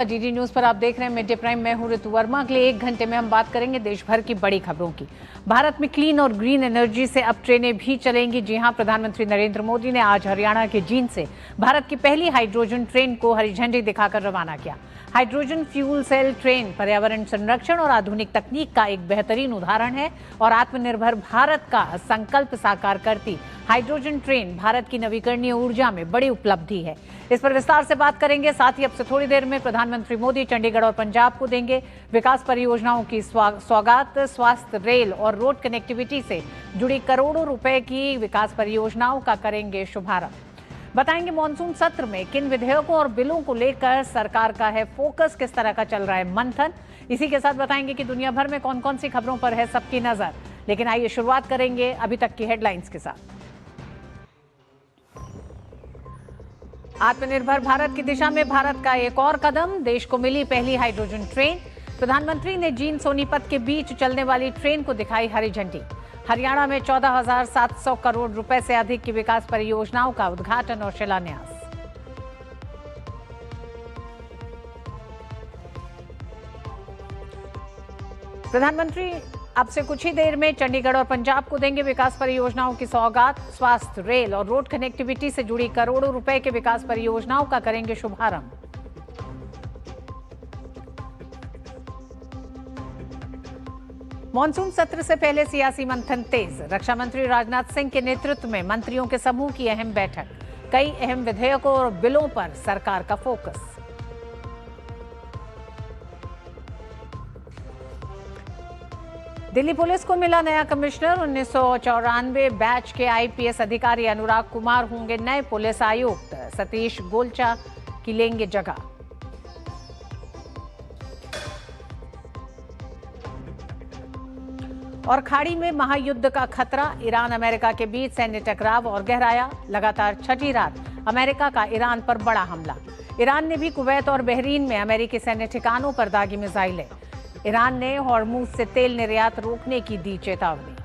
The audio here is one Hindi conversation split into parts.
डीडी न्यूज पर आप देख रहे हैं मिड डे प्राइम। मैं हूं ऋतु वर्मा। अगले 1 घंटे में हम बात करेंगे देश भर की बड़ी खबरों की। भारत में क्लीन और ग्रीन एनर्जी से अब ट्रेनें भी चलेंगी। जी हां, प्रधानमंत्री नरेंद्र मोदी ने आज हरियाणा के जींद से भारत की पहली हाइड्रोजन ट्रेन को हरी झंडी दिखाकर रवाना किया। हाइड्रोजन फ्यूल सेल ट्रेन पर्यावरण संरक्षण और आधुनिक तकनीक का एक बेहतरीन उदाहरण है और आत्मनिर्भर भारत का संकल्प साकार करती हाइड्रोजन ट्रेन भारत की नवीकरणीय ऊर्जा में बड़ी उपलब्धि है। इस पर विस्तार से बात करेंगे। साथ ही अब से थोड़ी देर में प्रधानमंत्री मोदी चंडीगढ़ और पंजाब को देंगे विकास परियोजनाओं की सौगात। स्वास्थ्य, रेल और रोड कनेक्टिविटी से जुड़ी करोड़ों रुपए की विकास परियोजनाओं का करेंगे शुभारंभ। बताएंगे मॉनसून सत्र में किन विधेयकों और बिलों को लेकर सरकार का है फोकस, किस तरह का चल रहा है मंथन। इसी के साथ बताएंगे कि दुनिया भर में कौन कौन सी खबरों पर है सबकी नजर। लेकिन आइए शुरुआत करेंगे अभी तक की हेडलाइंस के साथ। आत्मनिर्भर भारत की दिशा में भारत का एक और कदम, देश को मिली पहली हाइड्रोजन ट्रेन। प्रधानमंत्री ने जींद सोनीपत के बीच चलने वाली ट्रेन को दिखाई हरी झंडी। हरियाणा में 14,700 करोड़ रुपए से अधिक की विकास परियोजनाओं का उद्घाटन और शिलान्यास। प्रधानमंत्री अब से कुछ ही देर में चंडीगढ़ और पंजाब को देंगे विकास परियोजनाओं की सौगात। स्वास्थ्य, रेल और रोड कनेक्टिविटी से जुड़ी करोड़ों रुपए के विकास परियोजनाओं का करेंगे शुभारंभ। मॉनसून सत्र से पहले सियासी मंथन तेज। रक्षा मंत्री राजनाथ सिंह के नेतृत्व में मंत्रियों के समूह की अहम बैठक। कई अहम विधेयकों और बिलों पर सरकार का फोकस। दिल्ली पुलिस को मिला नया कमिश्नर। 1994 बैच के आईपीएस अधिकारी अनुराग कुमार होंगे नए पुलिस आयुक्त। सतीश गोलचा की लेंगे जगह। और खाड़ी में महायुद्ध का खतरा। ईरान अमेरिका के बीच सैन्य टकराव और गहराया। लगातार छठी रात अमेरिका का ईरान पर बड़ा हमला। ईरान ने भी कुवैत और बहरीन में अमेरिकी सैन्य ठिकानों पर दागी मिसाइलें। ईरान ने हॉर्मुज से तेल निर्यात रोकने की दी चेतावनी।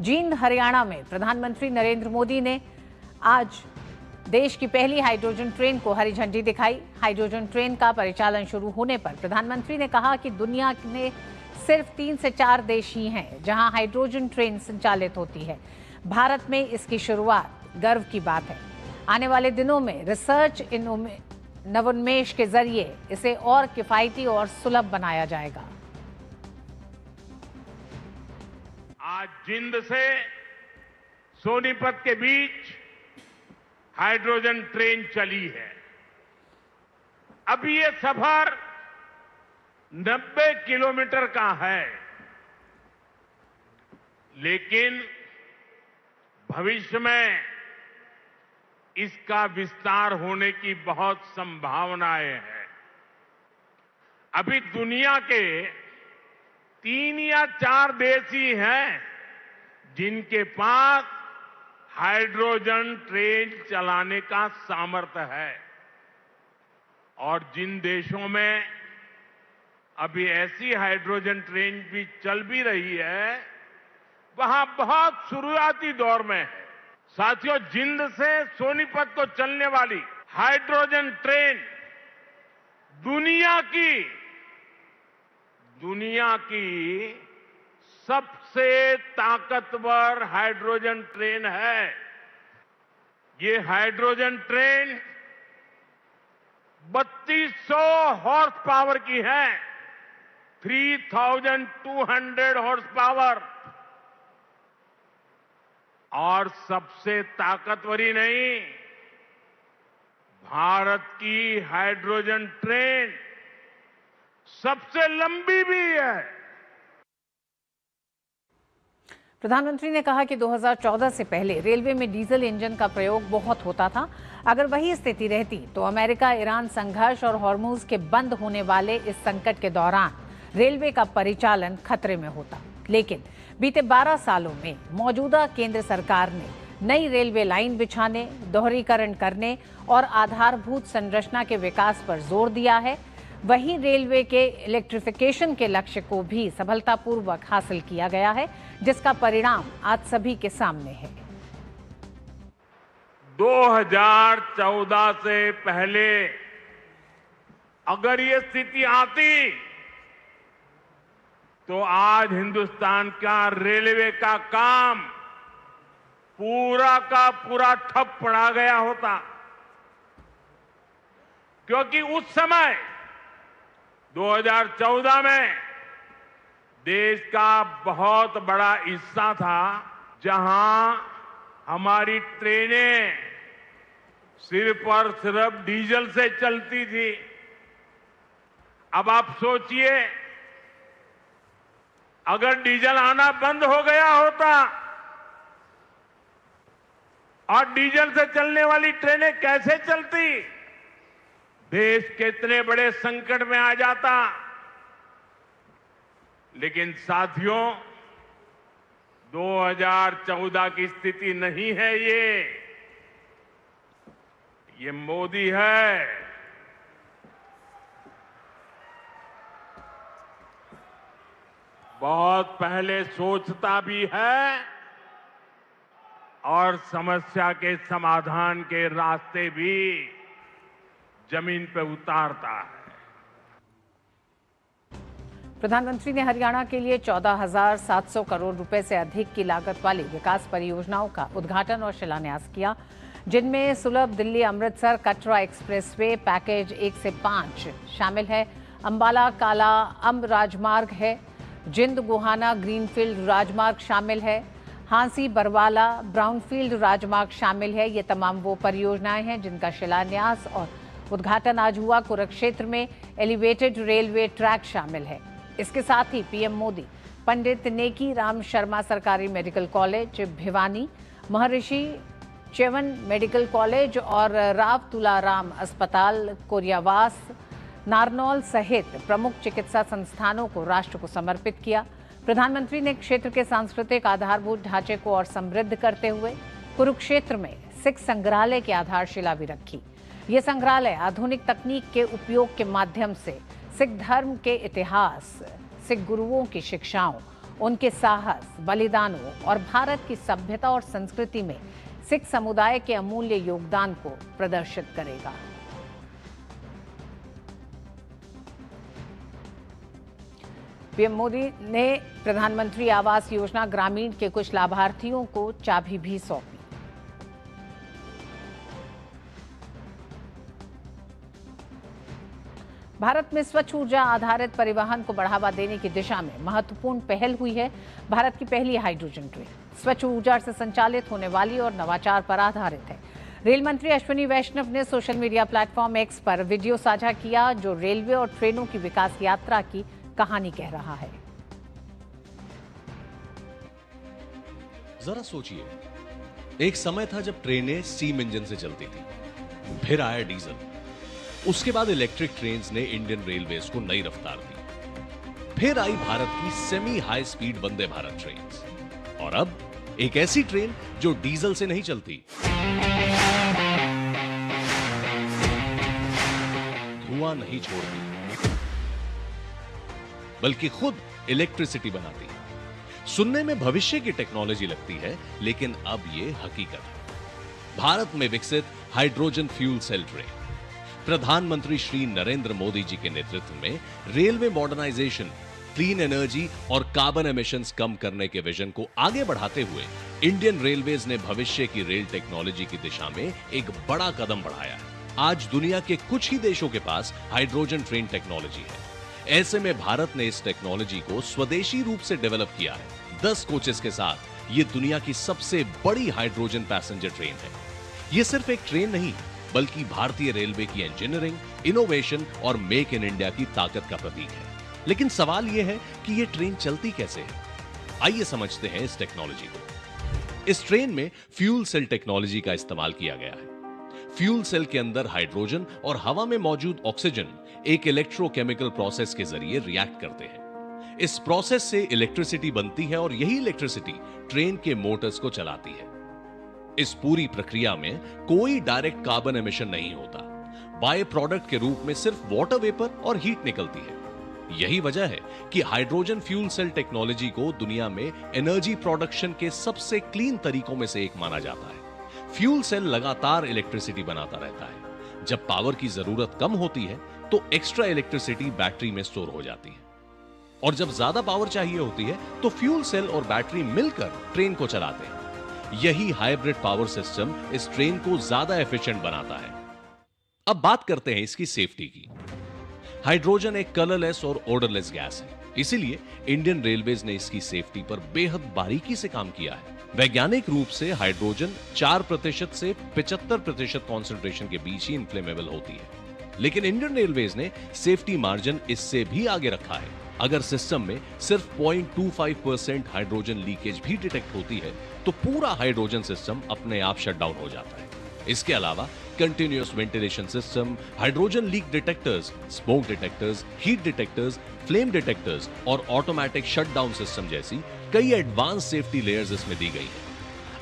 जींद हरियाणा में प्रधानमंत्री नरेंद्र मोदी ने आज देश की पहली हाइड्रोजन ट्रेन को हरी झंडी दिखाई। हाइड्रोजन ट्रेन का परिचालन शुरू होने पर प्रधानमंत्री ने कहा कि दुनिया में सिर्फ 3 से 4 देश ही हैं जहां हाइड्रोजन ट्रेन संचालित होती है। भारत में इसकी शुरुआत गर्व की बात है। आने वाले दिनों में रिसर्च नवोन्मेष के जरिए इसे और किफायती और सुलभ बनाया जाएगा। आज जींद से सोनीपत के बीच हाइड्रोजन ट्रेन चली है। अभी ये सफर 90 किलोमीटर का है, लेकिन भविष्य में इसका विस्तार होने की बहुत संभावनाएं हैं। अभी दुनिया के 3 या 4 देश ही हैं जिनके पास हाइड्रोजन ट्रेन चलाने का सामर्थ्य है। और जिन देशों में अभी ऐसी हाइड्रोजन ट्रेन भी चल भी रही है, वहां बहुत शुरुआती दौर में है। साथियों, जींद से सोनीपत को चलने वाली हाइड्रोजन ट्रेन दुनिया की सबसे ताकतवर हाइड्रोजन ट्रेन है। ये हाइड्रोजन ट्रेन 3200 हॉर्स पावर की है। 3200 हॉर्स पावर। और सबसे ताकतवर ही नहीं, भारत की हाइड्रोजन ट्रेन सबसे लंबी भी है। प्रधानमंत्री ने कहा कि 2014 से पहले रेलवे में डीजल इंजन का प्रयोग बहुत होता था। अगर वही स्थिति रहती तो अमेरिका ईरान संघर्ष और हॉर्मुज के बंद होने वाले इस संकट के दौरान रेलवे का परिचालन खतरे में होता। लेकिन बीते 12 सालों में मौजूदा केंद्र सरकार ने नई रेलवे लाइन बिछाने, दोहरीकरण करने और आधारभूत संरचना के विकास पर जोर दिया है। वहीं रेलवे के इलेक्ट्रिफिकेशन के लक्ष्य को भी सफलतापूर्वक हासिल किया गया है, जिसका परिणाम आज सभी के सामने है। 2014 से पहले अगर ये स्थिति आती तो आज हिंदुस्तान का रेलवे का काम पूरा का पूरा ठप पड़ा गया होता, क्योंकि उस समय 2014 में देश का बहुत बड़ा हिस्सा था जहां हमारी ट्रेनें सिर्फ और सिर्फ डीजल से चलती थी। अब आप सोचिए, अगर डीजल आना बंद हो गया होता और डीजल से चलने वाली ट्रेनें कैसे चलती, देश कितने बड़े संकट में आ जाता। लेकिन साथियों, 2014 की स्थिति नहीं है ये मोदी है। बहुत पहले सोचता भी है और समस्या के समाधान के रास्ते भी जमीन पे उतारता है। प्रधानमंत्री ने हरियाणा के लिए 14,700 करोड़ रुपए से अधिक की लागत वाली विकास परियोजनाओं का उद्घाटन और शिलान्यास किया, जिनमें सुलभ दिल्ली अमृतसर कटरा एक्सप्रेसवे पैकेज 1 से 5 शामिल है। अंबाला काला अम्ब राजमार्ग है, जिंद गोहाना ग्रीनफील्ड राजमार्ग शामिल है, हांसी बरवाला ब्राउनफील्ड राजमार्ग शामिल है। ये तमाम वो परियोजनाएं हैं जिनका शिलान्यास और उद्घाटन आज हुआ। कुरुक्षेत्र में एलिवेटेड रेलवे ट्रैक शामिल है। इसके साथ ही पीएम मोदी पंडित नेकी राम शर्मा सरकारी मेडिकल कॉलेज भिवानी, महर्षि च्यवन मेडिकल कॉलेज और राव तुलाराम अस्पताल कोरियावास नारनौल सहित प्रमुख चिकित्सा संस्थानों को राष्ट्र को समर्पित किया। प्रधानमंत्री ने क्षेत्र के सांस्कृतिक आधारभूत ढांचे को और समृद्ध करते हुए कुरुक्षेत्र में सिख संग्रहालय की आधारशिला भी रखी। ये संग्रहालय आधुनिक तकनीक के उपयोग के माध्यम से सिख धर्म के इतिहास, सिख गुरुओं की शिक्षाओं, उनके साहस, बलिदानों और भारत की सभ्यता और संस्कृति में सिख समुदाय के अमूल्य योगदान को प्रदर्शित करेगा। पीएम मोदी ने प्रधानमंत्री आवास योजना ग्रामीण के कुछ लाभार्थियों को चाबी भी सौंपी। भारत में स्वच्छ ऊर्जा आधारित परिवहन को बढ़ावा देने की दिशा में महत्वपूर्ण पहल हुई है। भारत की पहली हाइड्रोजन ट्रेन स्वच्छ ऊर्जा से संचालित होने वाली और नवाचार पर आधारित है। रेल मंत्री अश्विनी वैष्णव ने सोशल मीडिया प्लेटफॉर्म एक्स पर वीडियो साझा किया, जो रेलवे और ट्रेनों की विकास यात्रा की कहानी कह रहा है। जरा सोचिए, एक समय था जब ट्रेनें स्टीम इंजन से चलती थी, फिर आया डीजल, उसके बाद इलेक्ट्रिक ट्रेन्स ने इंडियन रेलवेज को नई रफ्तार दी, फिर आई भारत की semi high speed Vande Bharat trains, और अब एक ऐसी ट्रेन जो डीजल से नहीं चलती, धुआं नहीं छोड़ती, बल्कि खुद इलेक्ट्रिसिटी बनाती है। सुनने में भविष्य की टेक्नोलॉजी लगती है, लेकिन अब यह हकीकत है। भारत में विकसित हाइड्रोजन फ्यूल सेल ट्रेन प्रधानमंत्री श्री नरेंद्र मोदी जी के नेतृत्व में रेलवे मॉडर्नाइजेशन, क्लीन एनर्जी और कार्बन एमिशंस कम करने के विजन को आगे बढ़ाते हुए इंडियन रेलवेज ने भविष्य की रेल टेक्नोलॉजी की दिशा में एक बड़ा कदम बढ़ाया है। आज दुनिया के कुछ ही देशों के पास हाइड्रोजन ट्रेन टेक्नोलॉजी है। ऐसे में भारत ने इस टेक्नोलॉजी को स्वदेशी रूप से डेवलप किया है। 10 कोचेस के साथ यह दुनिया की सबसे बड़ी हाइड्रोजन पैसेंजर ट्रेन है। यह सिर्फ एक ट्रेन नहीं, बल्कि भारतीय रेलवे की इंजीनियरिंग, इनोवेशन और मेक इन इंडिया की ताकत का प्रतीक है। लेकिन सवाल यह है कि यह ट्रेन चलती कैसे है। आइए समझते हैं इस टेक्नोलॉजी को। इस ट्रेन में फ्यूल सेल टेक्नोलॉजी का इस्तेमाल किया गया है। फ्यूल सेल के अंदर हाइड्रोजन और हवा में मौजूद ऑक्सीजन एक इलेक्ट्रोकेमिकल प्रोसेस के जरिए रिएक्ट करते हैं। इस प्रोसेस से इलेक्ट्रिसिटी बनती है और यही इलेक्ट्रिसिटी ट्रेन के मोटर्स को चलाती है। इस पूरी प्रक्रिया में कोई डायरेक्ट कार्बन एमिशन नहीं होता। बाय प्रोडक्ट के रूप में सिर्फ वाटर वेपर और हीट निकलती है। यही वजह है कि हाइड्रोजन फ्यूल सेल टेक्नोलॉजी को दुनिया में एनर्जी प्रोडक्शन के सबसे क्लीन तरीकों में से एक माना जाता है। फ्यूल सेल लगातार इलेक्ट्रिसिटी बनाता रहता है। जब पावर की जरूरत कम होती है तो एक्स्ट्रा इलेक्ट्रिसिटी बैटरी में स्टोर हो जाती है, और जब ज्यादा पावर चाहिए होती है तो फ्यूल सेल और बैटरी मिलकर ट्रेन को चलाते हैं। यही हाइब्रिड पावर सिस्टम इस ट्रेन को ज्यादा एफिशिएंट बनाता है। अब बात करते हैं इसकी सेफ्टी की। हाइड्रोजन एक कलरलेस और ओडरलेस गैस है, इसीलिए इंडियन रेलवेज ने इसकी सेफ्टी पर बेहद बारीकी से काम किया है। वैज्ञानिक रूप से हाइड्रोजन 4% से 75% कॉन्सेंट्रेशन के बीच ही इन्फ्लेमेबल होती है, लेकिन इंडियन रेलवेज ने सेफ्टी मार्जिन इससे भी आगे रखा है। अगर सिस्टम में सिर्फ 0.25% हाइड्रोजन लीकेज भी डिटेक्ट होती है तो पूरा हाइड्रोजन सिस्टम अपने आप शट डाउन हो जाता है। इसके अलावा continuous ventilation system, hydrogen leak detectors, smoke detectors, heat detectors, flame detectors और ऑटोमेटिक शटडाउन सिस्टम जैसी कई एडवांस सेफ्टी लेयर्स इसमें दी गई हैं।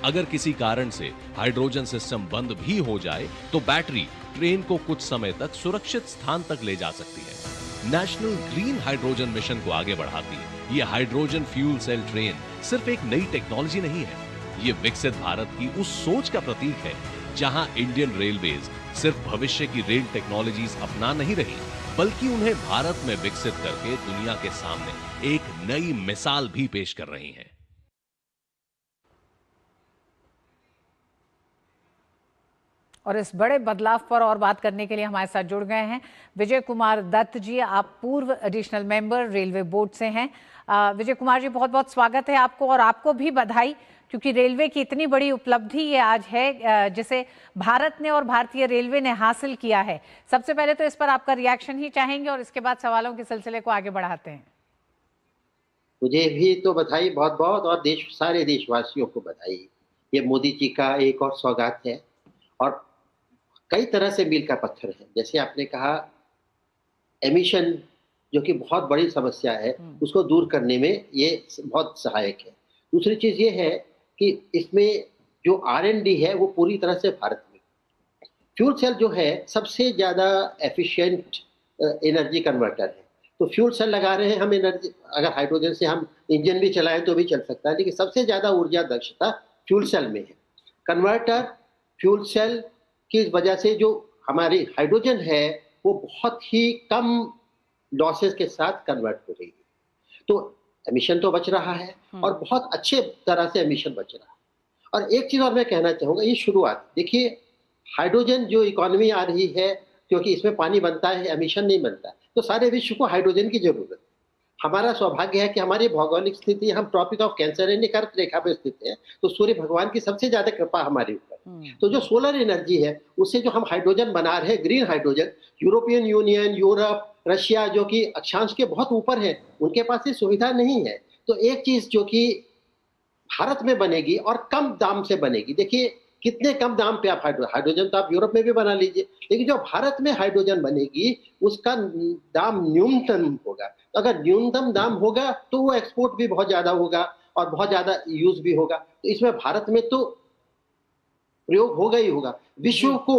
अगर किसी कारण से हाइड्रोजन सिस्टम बंद भी हो जाए तो बैटरी ट्रेन को कुछ समय तक सुरक्षित स्थान तक ले जा सकती है। नेशनल ग्रीन हाइड्रोजन मिशन को आगे बढ़ाती है ये हाइड्रोजन फ्यूल सेल ट्रेन सिर्फ एक नई टेक्नोलॉजी नहीं है, ये विकसित भारत की उस सोच का प्रतीक है जहां इंडियन रेलवेज सिर्फ भविष्य की रेल टेक्नोलॉजीज अपना नहीं रही, बल्कि उन्हें भारत में विकसित करके दुनिया के सामने एक नई मिसाल भी पेश कर रही हैं। और इस बड़े बदलाव पर और बात करने के लिए हमारे साथ जुड़ गए हैं विजय कुमार दत्त जी। आप पूर्व एडिशनल मेंबर रेलवे बोर्ड से हैं। विजय कुमार जी, बहुत बहुत स्वागत है आपको, और आपको भी बधाई, क्योंकि रेलवे की इतनी बड़ी उपलब्धि ये आज है जिसे भारत ने और भारतीय रेलवे ने हासिल किया है। सबसे पहले तो इस पर आपका रिएक्शन ही चाहेंगे और इसके बाद सवालों के सिलसिले को आगे बढ़ाते हैं। मुझे भी तो बधाई बहुत बहुत, और सारे देशवासियों को बधाई। ये मोदी जी का एक और सौगात है, और कई तरह से मील का पत्थर है। जैसे आपने कहा, एमिशन जो कि बहुत बड़ी समस्या है, उसको दूर करने में ये बहुत सहायक है। दूसरी चीज ये है कि इसमें जो R&D है वो पूरी तरह से भारत में। फ्यूल सेल जो है सबसे ज्यादा एफिशिएंट एनर्जी कन्वर्टर है, तो फ्यूल सेल लगा रहे हैं हम। एनर्जी अगर हाइड्रोजन से हम इंजन भी चलाएं तो भी चल सकता है, लेकिन सबसे ज्यादा ऊर्जा दक्षता फ्यूल सेल में है। कन्वर्टर फ्यूल सेल की वजह से जो हमारी हाइड्रोजन है वो बहुत ही कम लॉसेस के साथ कन्वर्ट हो रही है, तो एमिशन तो बच रहा है और बहुत अच्छे तरह से एमिशन बच रहा है। और एक चीज और मैं कहना चाहूंगा, ये शुरुआत देखिए, हाइड्रोजन जो इकोनॉमी आ रही है, क्योंकि इसमें पानी बनता है, एमिशन नहीं बनता, तो सारे विश्व को हाइड्रोजन की जरूरत है। हमारा सौभाग्य है कि हमारी भौगोलिक स्थिति, हम ट्रॉपिक ऑफ कैंसर यानी कर्क रेखा पर स्थित है, तो सूर्य भगवान की सबसे ज्यादा कृपा हमारे ऊपर। तो जो सोलर एनर्जी है उससे जो हम हाइड्रोजन बना रहे हैं, green hydrogen, European union, Europe, Russia जो कि अक्षांश के बहुत ऊपर है, उनके पास ये सुविधा नहीं है। तो एक चीज जो कि भारत में बनेगी और कम दाम से बनेगी, देखिए कितने कम दाम पे आप हाइड्रोजन तो आप यूरोप में भी बना लीजिए, लेकिन जो भारत में हाइड्रोजन बनेगी उसका दाम न्यूनतम होगा। तो अगर न्यूनतम दाम होगा तो वो एक्सपोर्ट भी बहुत ज्यादा होगा और बहुत ज्यादा यूज भी होगा। तो इसमें भारत में तो प्रयोग होगा ही होगा। विश्व को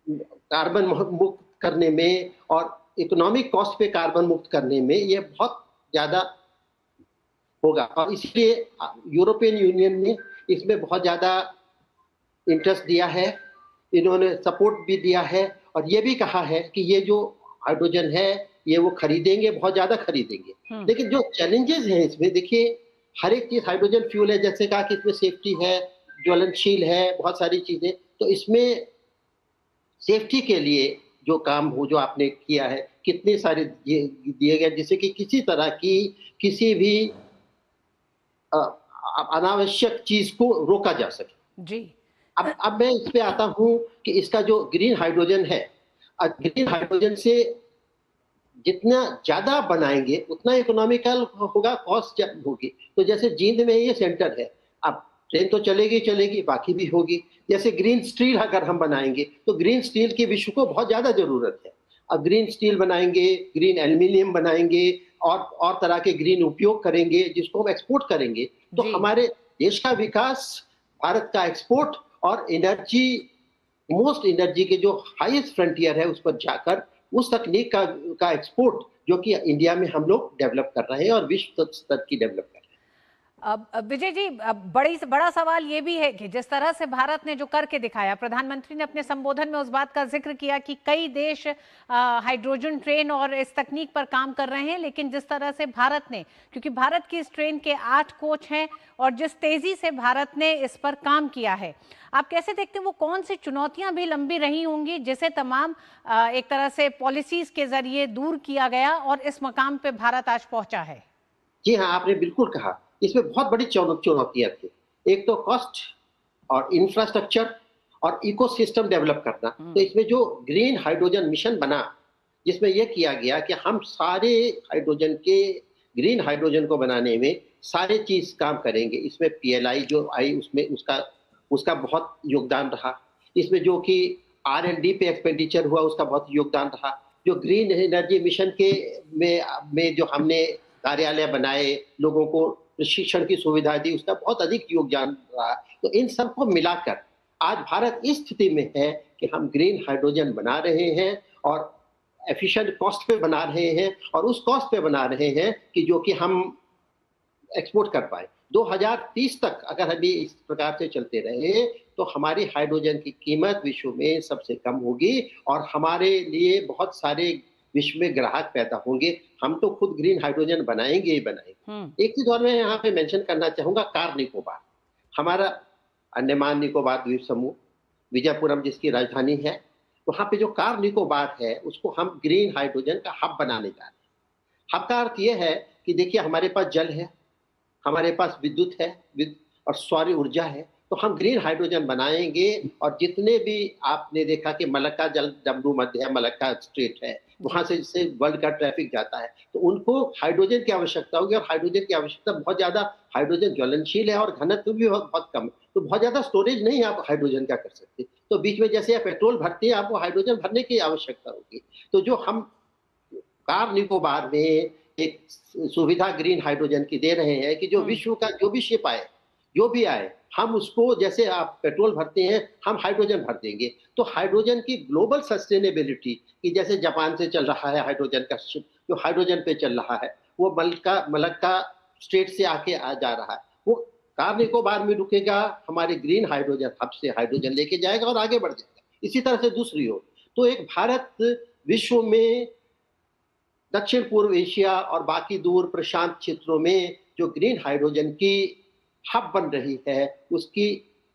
कार्बन मुक्त करने में और इकोनॉमिक कॉस्ट पे कार्बन मुक्त करने में ये बहुत ज्यादा होगा, और इसलिए यूरोपियन यूनियन ने इसमें बहुत ज्यादा इंटरेस्ट दिया है, इन्होंने सपोर्ट भी दिया है, और ये भी कहा है कि ये जो हाइड्रोजन है ये वो खरीदेंगे, बहुत ज्यादा खरीदेंगे। लेकिन जो चैलेंजेस हैं इसमें, देखिए हर एक चीज हाइड्रोजन फ्यूल है, जैसे कहा कि इसमें सेफ्टी है, ज्वलनशील है, बहुत सारी चीजें, तो इसमें सेफ्टी के लिए जो काम हो, जो आपने किया है, कितने सारे दिए गए जिससे कि किसी तरह की किसी भी अनावश्यक चीज को रोका जा सके जी। अब मैं इस पे आता हूं कि इसका जो ग्रीन हाइड्रोजन है, ग्रीन हाइड्रोजन से जितना ज्यादा बनाएंगे उतना इकोनॉमिकल होगा, कॉस्ट होगी। तो जैसे जींद में ये सेंटर है, अब ट्रेन तो चलेगी चलेगी, बाकी भी होगी। जैसे ग्रीन स्टील अगर हम बनाएंगे तो ग्रीन स्टील की विश्व को बहुत ज्यादा जरूरत है। अब ग्रीन स्टील बनाएंगे, ग्रीन एल्यूमिनियम बनाएंगे और तरह के ग्रीन उपयोग करेंगे जिसको हम एक्सपोर्ट करेंगे, तो हमारे देश का विकास, भारत का एक्सपोर्ट और एनर्जी, मोस्ट एनर्जी के जो हाईएस्ट फ्रंटियर है उस पर जाकर उस तकनीक का एक्सपोर्ट जो कि इंडिया में हम लोग डेवलप कर रहे हैं और विश्व स्तर की डेवलप कर रहे हैं। अब विजय जी, बड़ा सवाल ये भी है कि जिस तरह से भारत ने जो करके दिखाया, प्रधानमंत्री ने अपने संबोधन में उस बात का जिक्र किया कि कई देश हाइड्रोजन ट्रेन और इस तकनीक पर काम कर रहे हैं, लेकिन जिस तरह से भारत ने, क्योंकि भारत की इस ट्रेन के 8 कोच हैं और जिस तेजी से भारत ने इस पर काम किया है, आप कैसे देखते हैं वो कौन सी चुनौतियां भी लंबी रही होंगी जिसे तमाम एक तरह से पॉलिसीज के जरिए दूर किया गया और इस मकाम पे भारत आज पहुंचा है? जी हाँ, आपने बिल्कुल कहा। इसमें बहुत बड़ी चुनौतियाँ थी। एक तो कॉस्ट और इंफ्रास्ट्रक्चर और इकोसिस्टम डेवलप करना। तो इसमें जो ग्रीन हाइड्रोजन मिशन बना, जिसमें ये किया गया कि हम सारे हाइड्रोजन के ग्रीन हाइड्रोजन को बनाने में सारे चीज़ काम करेंगे। इसमें पीएलआई जो आई उसमें उसका उसका बहुत योगदान रहा। इसमें जो कि आर-एन-डी पे एक्सपेंडिचर हुआ उसका बहुत योगदान रहा। जो ग्रीन एनर्जी मिशन के में जो हमने कार्यालय बनाए, लोगों को प्रशिक्षण की सुविधा दी, उसका बहुत अधिक योगदान रहा। तो इन सबको मिलाकर आज भारत इस स्थिति में है कि हम ग्रीन हाइड्रोजन बना रहे हैं और एफिशिएंट कॉस्ट पे बना रहे हैं और उस कॉस्ट पे बना रहे हैं कि जो कि हम एक्सपोर्ट कर पाए। 2030 तक अगर हम इस प्रकार से चलते रहे तो हमारी हाइड्रोजन की कीमत विश्व में सबसे कम होगी और हमारे लिए बहुत सारे विश्व में ग्राहक पैदा होंगे। हम तो खुद ग्रीन हाइड्रोजन बनाएंगे ही बनाएंगे। एक चीज और मैं यहाँ पे मेंशन करना चाहूंगा, कार निकोबार, हमारा अंडमान निकोबार द्वीप समूह, विजयपुरम जिसकी राजधानी है, वहां पे जो कार निकोबार है उसको हम ग्रीन हाइड्रोजन का हब बनाने जा रहे हैं। हब का अर्थ यह है कि देखिए हमारे पास जल है, हमारे पास विद्युत है और सौर ऊर्जा है, तो हम ग्रीन हाइड्रोजन बनाएंगे और जितने भी आपने देखा कि मलक्का जल डब्लू मध्य है, मलक्का स्ट्रेट है, वहां से वर्ल्ड का ट्रैफिक जाता है, तो उनको हाइड्रोजन की आवश्यकता होगी और हाइड्रोजन की आवश्यकता बहुत ज्यादा, हाइड्रोजन ज्वलनशील है और घनत्व भी बहुत कम है, तो बहुत ज्यादा स्टोरेज नहीं आप हाइड्रोजन का कर सकते। तो बीच में जैसे आप पेट्रोल भरते हैं आपको हाइड्रोजन भरने की आवश्यकता होगी। तो जो हम कार निकोबार में एक सुविधा ग्रीन हाइड्रोजन की दे रहे हैं कि जो विश्व का जो भी शिप आए, जो भी आए, हम उसको जैसे आप पेट्रोल भरते हैं हम हाइड्रोजन भर देंगे। तो हाइड्रोजन की ग्लोबल सस्टेनेबिलिटी कि जैसे जापान से चल रहा है हाइड्रोजन का शिप, जो हाइड्रोजन पे चल रहा है, वो मलक्का स्टेट से आके जा रहा है, वो कार निकोबार में रुकेगा, हमारे ग्रीन हाइड्रोजन हब से हाइड्रोजन लेके जाएगा और आगे बढ़ जाएगा। इसी तरह से दूसरी ओर तो एक भारत विश्व में दक्षिण पूर्व एशिया और बाकी दूर प्रशांत क्षेत्रों में जो ग्रीन हाइड्रोजन की हब बन रही है, उसकी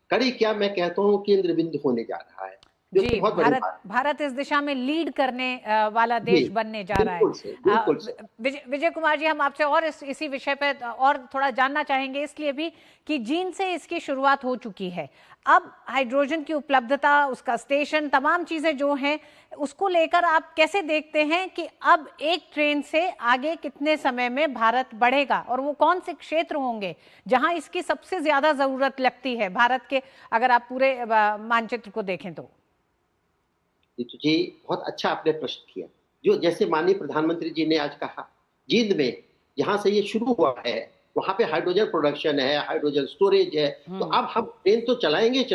कड़ी क्या मैं कहता हूँ केंद्र बिंदु होने जा रहा है। जी, भारत इस दिशा में लीड करने वाला देश बनने जा रहा है। विजय कुमार जी, हम आपसे और इसी विषय पर और थोड़ा जानना चाहेंगे, इसलिए भी कि चीन से इसकी शुरुआत हो चुकी है, अब हाइड्रोजन की उपलब्धता, उसका स्टेशन, तमाम चीजें जो हैं, उसको लेकर आप कैसे देखते हैं कि अब एक ट्रेन से आगे कितने समय में भारत बढ़ेगा और वो कौन से क्षेत्र होंगे जहां इसकी सबसे ज्यादा जरूरत लगती है भारत के, अगर आप पूरे मानचित्र को देखें तो? तो जी बहुत अच्छा आपने प्रश्न किया। जो जैसे माननीय प्रधानमंत्री जी ने आज कहा, जींद में जहां से ये शुरू हुआ है वहां पे हाइड्रोजन प्रोडक्शन है, हाइड्रोजन स्टोरेज है, तो अब हम ट्रेन तो चलाएंगे,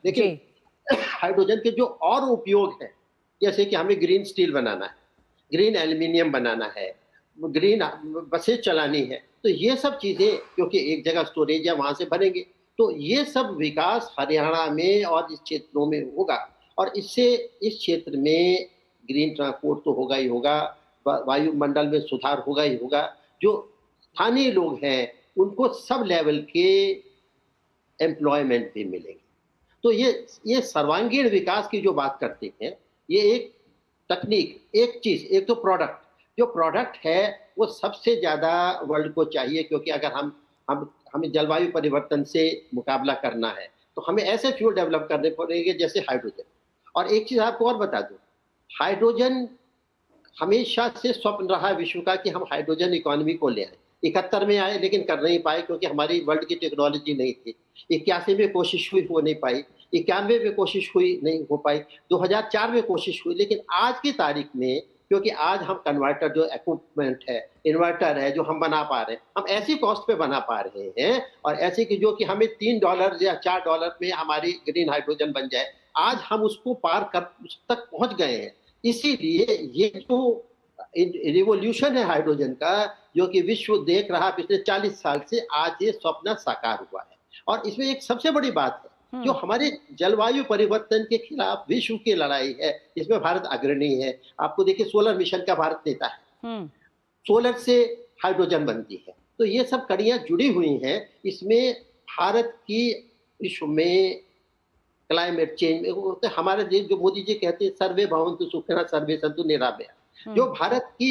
लेकिन हाइड्रोजन के जो और उपयोग है, जैसे कि हमें ग्रीन स्टील बनाना है, ग्रीन एल्यूमिनियम बनाना है, ग्रीन बसें चलानी है, तो ये सब चीजें क्योंकि एक जगह स्टोरेज है वहां से बनेंगे, तो ये सब विकास हरियाणा में और इस क्षेत्रों में होगा और इससे इस क्षेत्र में ग्रीन ट्रांसपोर्ट तो होगा ही होगा, वायुमंडल में सुधार होगा ही होगा। जो स्थानीय लोग हैं उनको सब लेवल के एम्प्लॉयमेंट भी मिलेंगे। तो ये सर्वांगीण विकास की जो बात करते हैं, ये एक तकनीक, एक चीज, एक तो प्रोडक्ट, जो प्रोडक्ट है वो सबसे ज्यादा वर्ल्ड को चाहिए, क्योंकि अगर हमें जलवायु परिवर्तन से मुकाबला करना है तो हमें ऐसे फ्यूल डेवलप करने पड़ेंगे जैसे हाइड्रोजन। और एक चीज आपको और बता दूं, हाइड्रोजन हमेशा से स्वप्न रहा विश्व का कि हम हाइड्रोजन इकोनॉमी को ले आए। 71 में आए लेकिन कर नहीं पाए क्योंकि हमारी वर्ल्ड की टेक्नोलॉजी नहीं थी। 81 में कोशिश हुई, हो नहीं पाई। 91 में कोशिश हुई, नहीं हो पाई। 2004 में कोशिश हुई, लेकिन आज की तारीख में क्योंकि आज हम कन्वर्टर जो इक्विपमेंट है, इन्वर्टर है, जो हम बना पा रहे हैं, हम ऐसी कॉस्ट पे बना पा रहे हैं और ऐसे कि जो कि हमें $3 या $4 में हमारी ग्रीन हाइड्रोजन बन जाए, आज हम उसको पार कर उस तक पहुंच गए हैं। इसीलिए ये जो रिवॉल्यूशन है हाइड्रोजन का, जो कि विश्व देख रहा पिछले 40 साल से, आज ये स्वप्न साकार हुआ है। और इसमें एक सबसे बड़ी बात है, जो हमारे जलवायु परिवर्तन के खिलाफ विश्व की लड़ाई है, इसमें भारत अग्रणी है। आपको देखिए, सोलर मिशन का भारत नेता है, सोलर से हाइड्रोजन बनती है, तो ये सब कड़ियां जुड़ी हुई हैं। इसमें भारत की विश्व में क्लाइमेट चेंज में हमारे देश, जो मोदी जी कहते हैं सर्वे भवन्तु सुखिनः सर्वे सन्तु निरामया, जो भारत की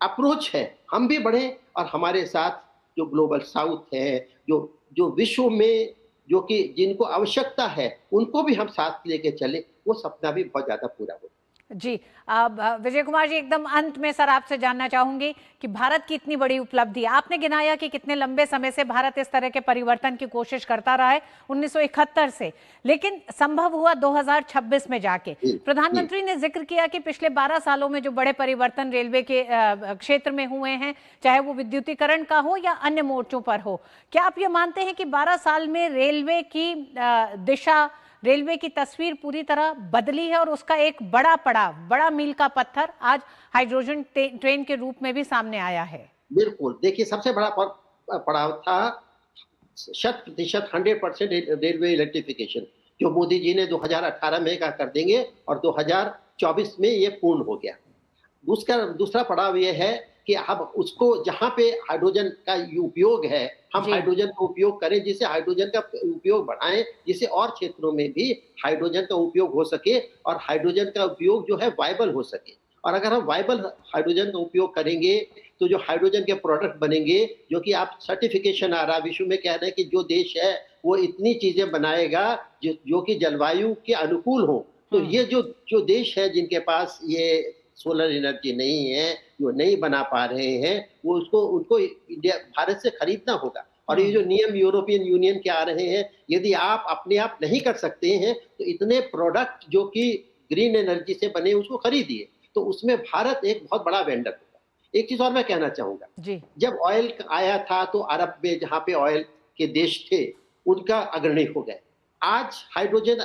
अप्रोच है, हम भी बढ़े और हमारे साथ जो ग्लोबल साउथ है, जो जो विश्व में जो कि जिनको आवश्यकता है, उनको भी हम साथ लेके चले, वो सपना भी बहुत ज्यादा पूरा हो। जी, अब विजय कुमार जी, एकदम अंत में सर आपसे जानना चाहूंगी कि भारत की इतनी बड़ी उपलब्धि, आपने गिनाया कि कितने लंबे समय से भारत इस तरह के परिवर्तन की कोशिश करता रहा है 1971 से, लेकिन संभव हुआ 2026 में जाके। प्रधानमंत्री ने जिक्र किया कि पिछले 12 सालों में जो बड़े परिवर्तन रेलवे के क्षेत्र में हुए हैं, चाहे वो विद्युतीकरण का हो या अन्य मोर्चों पर हो, क्या आप ये मानते हैं कि 12 साल में रेलवे की दिशा, रेलवे की तस्वीर पूरी तरह बदली है और उसका एक बड़ा पड़ाव, बड़ा मील का पत्थर आज हाइड्रोजन ट्रेन के रूप में भी सामने आया है? बिल्कुल, देखिए, सबसे बड़ा पड़ाव था 100% 100% रेलवे इलेक्ट्रिफिकेशन, जो मोदी जी ने 2018 में का कर देंगे और 2024 में ये पूर्ण हो गया। दूसरा पड़ाव ये है कि अब उसको जहां पे हाइड्रोजन का उपयोग है, हम हाइड्रोजन का उपयोग करें, जिससे हाइड्रोजन का उपयोग बढ़ाएं, जिससे और क्षेत्रों में भी हाइड्रोजन का उपयोग हो सके और हाइड्रोजन का उपयोग जो है वायबल हो सके। और अगर हम वायबल हाइड्रोजन का उपयोग करेंगे, तो जो हाइड्रोजन के प्रोडक्ट बनेंगे, जो कि आप सर्टिफिकेशन आ रहा विश्व में, कह रहे हैं कि जो देश है वो इतनी चीजें बनाएगा जो कि जलवायु के अनुकूल हो। तो ये जो देश है जिनके पास ये सोलर एनर्जी नहीं है, जो नहीं बना पा रहे हैं, वो उनको इंडिया, भारत से खरीदना होगा। और ये जो नियम यूरोपियन यूनियन के आ रहे हैं, यदि आप अपने आप नहीं कर सकते हैं, तो इतने प्रोडक्ट जो कि ग्रीन एनर्जी से बने उसको खरीदिए, तो उसमें भारत एक बहुत बड़ा वेंडर होगा। एक चीज और मैं कहना चाहूंगा, जब ऑयल आया था तो अरब में, जहां पे ऑयल के देश थे, उनका अग्रणी हो गए। आज हाइड्रोजन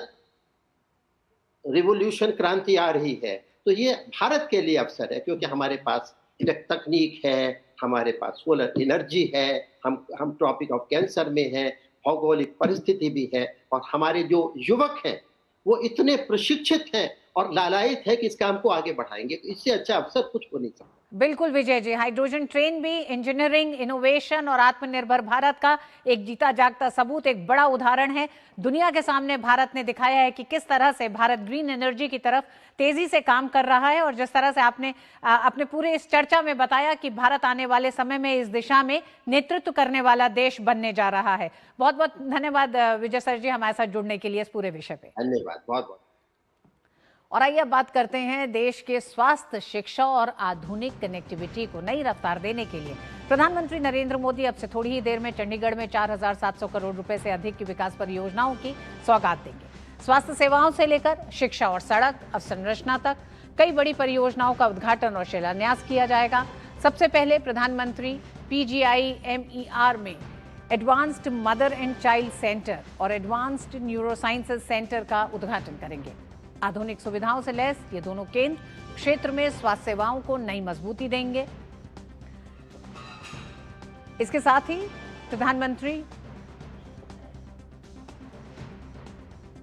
रिवोल्यूशन, क्रांति आ रही है, तो ये भारत के लिए अवसर है, क्योंकि हमारे पास तकनीक है, हमारे पास सोलर एनर्जी है, हम ट्रॉपिक ऑफ कैंसर में हैं, भौगोलिक परिस्थिति भी है, और हमारे जो युवक हैं वो इतने प्रशिक्षित हैं और लालायित है कि इस काम को आगे बढ़ाएंगे। तो इससे अच्छा अवसर कुछ हो नहीं सकता। बिल्कुल विजय जी, हाइड्रोजन ट्रेन भी इंजीनियरिंग, इनोवेशन और आत्मनिर्भर भारत का एक जीता जागता सबूत, एक बड़ा उदाहरण है। दुनिया के सामने भारत ने दिखाया है कि किस तरह से भारत ग्रीन एनर्जी की तरफ तेजी से काम कर रहा है, और जिस तरह से आपने अपने पूरे इस चर्चा में बताया कि भारत आने वाले समय में इस दिशा में नेतृत्व करने वाला देश बनने जा रहा है। बहुत बहुत धन्यवाद विजय सर जी, हमारे साथ जुड़ने के लिए इस पूरे विषय पे। धन्यवाद, बहुत बहुत। और आइए अब बात करते हैं देश के स्वास्थ्य, शिक्षा और आधुनिक कनेक्टिविटी को नई रफ्तार देने के लिए प्रधानमंत्री नरेंद्र मोदी अब से थोड़ी ही देर में चंडीगढ़ में 4,700 करोड़ रुपए से अधिक की विकास परियोजनाओं की सौगात देंगे। स्वास्थ्य सेवाओं से लेकर शिक्षा और सड़क अवसंरचना तक कई बड़ी परियोजनाओं का उद्घाटन और शिलान्यास किया जाएगा। सबसे पहले प्रधानमंत्री PGIMER में advanced mother and child centre और एडवांस्ड न्यूरोसाइंसेज सेंटर का उद्घाटन करेंगे। आधुनिक सुविधाओं से लैस ये दोनों केंद्र क्षेत्र में स्वास्थ्य सेवाओं को नई मजबूती देंगे। इसके साथ ही प्रधानमंत्री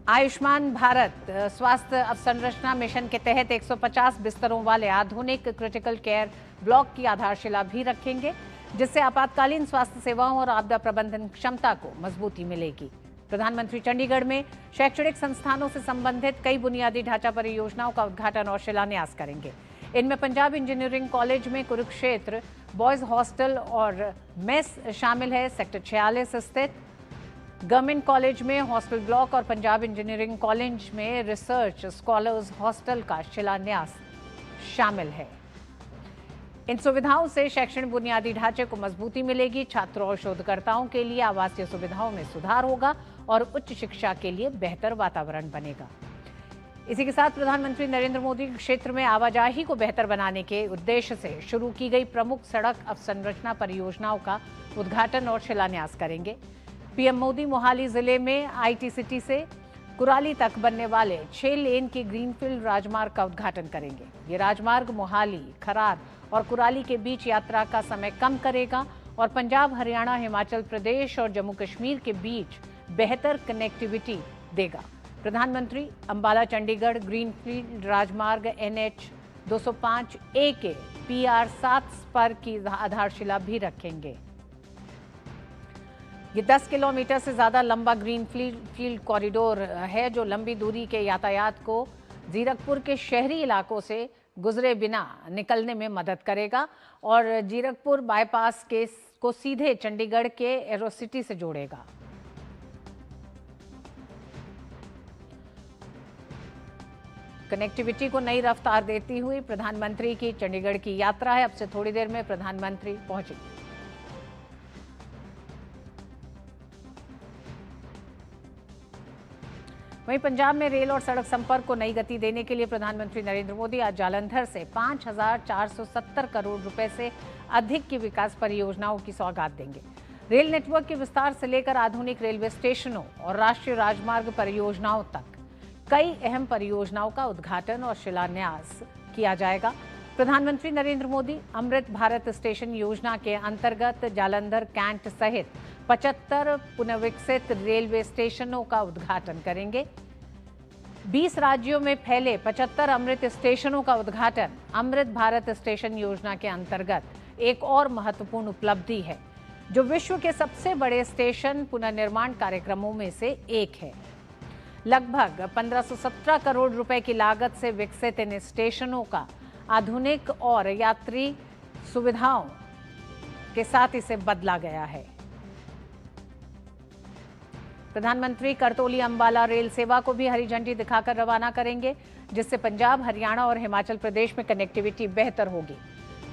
आयुष्मान भारत स्वास्थ्य अवसंरचना मिशन के तहत 150 बिस्तरों वाले आधुनिक क्रिटिकल केयर ब्लॉक की आधारशिला भी रखेंगे, जिससे आपातकालीन स्वास्थ्य सेवाओं और आपदा प्रबंधन क्षमता को मजबूती मिलेगी। प्रधानमंत्री चंडीगढ़ में शैक्षणिक संस्थानों से संबंधित कई बुनियादी ढांचा परियोजनाओं का उद्घाटन और शिलान्यास करेंगे। इनमें पंजाब इंजीनियरिंग कॉलेज में कुरुक्षेत्र बॉयज हॉस्टल और मेस शामिल है। सेक्टर 46 स्थित गवर्नमेंट कॉलेज में हॉस्टल ब्लॉक और पंजाब इंजीनियरिंग कॉलेज में रिसर्च स्कॉलर्स हॉस्टल का शिलान्यास शामिल है। इन सुविधाओं से शैक्षणिक बुनियादी ढांचे को मजबूती मिलेगी, छात्रों और शोधकर्ताओं के लिए आवासीय सुविधाओं में सुधार होगा और उच्च शिक्षा के लिए बेहतर वातावरण बनेगा। इसी के साथ प्रधानमंत्री नरेंद्र मोदी क्षेत्र में आवाजाही को बेहतर बनाने के उद्देश्य से शुरू की गई प्रमुख सड़क अवसंरचना परियोजनाओं का उद्घाटन और शिलान्यास करेंगे। पीएम मोदी मोहाली जिले में IT सिटी से कुराली तक बनने वाले 6 लेन के ग्रीनफील्ड राजमार्ग का उद्घाटन करेंगे। ये राजमार्ग मोहाली, खरार और कुराली के बीच यात्रा का समय कम करेगा और पंजाब, हरियाणा, हिमाचल प्रदेश और जम्मू कश्मीर के बीच बेहतर कनेक्टिविटी देगा। प्रधानमंत्री अंबाला चंडीगढ़ ग्रीनफील्ड राजमार्ग NH 205A के PR 7 स्पर की आधारशिला भी रखेंगे। ये 10 किलोमीटर से ज्यादा लंबा ग्रीनफील्ड कॉरिडोर है जो लंबी दूरी के यातायात को जीरकपुर के शहरी इलाकों से गुजरे बिना निकलने में मदद करेगा और जीरकपुर बाईपास को सीधे चंडीगढ़ के एरोसिटी से जोड़ेगा। कनेक्टिविटी को नई रफ्तार देती हुई प्रधानमंत्री की चंडीगढ़ की यात्रा है। अब से थोड़ी देर में प्रधानमंत्री पहुंचेंगे। वहीं पंजाब में रेल और सड़क संपर्क को नई गति देने के लिए प्रधानमंत्री नरेंद्र मोदी आज जालंधर से 5,470 करोड़ रुपए से अधिक की विकास परियोजनाओं की सौगात देंगे। रेल नेटवर्क के विस्तार से लेकर आधुनिक रेलवे स्टेशनों और राष्ट्रीय राजमार्ग परियोजनाओं तक कई अहम परियोजनाओं का उद्घाटन और शिलान्यास किया जाएगा। प्रधानमंत्री नरेंद्र मोदी अमृत भारत स्टेशन योजना के अंतर्गत जालंधर कैंट सहित 75 पुनर्विकसित रेलवे स्टेशनों का उद्घाटन करेंगे। 20 राज्यों में फैले 75 अमृत स्टेशनों का उद्घाटन अमृत भारत स्टेशन योजना के अंतर्गत एक और महत्वपूर्ण उपलब्धि है, जो विश्व के सबसे बड़े स्टेशन पुनर्निर्माण कार्यक्रमों में से एक है। लगभग 1517 करोड़ रुपए की लागत से विकसित इन स्टेशनों का आधुनिक और यात्री सुविधाओं के साथ इसे बदला गया है। प्रधानमंत्री करतौली अंबाला रेल सेवा को भी हरी झंडी दिखाकर रवाना करेंगे, जिससे पंजाब, हरियाणा और हिमाचल प्रदेश में कनेक्टिविटी बेहतर होगी।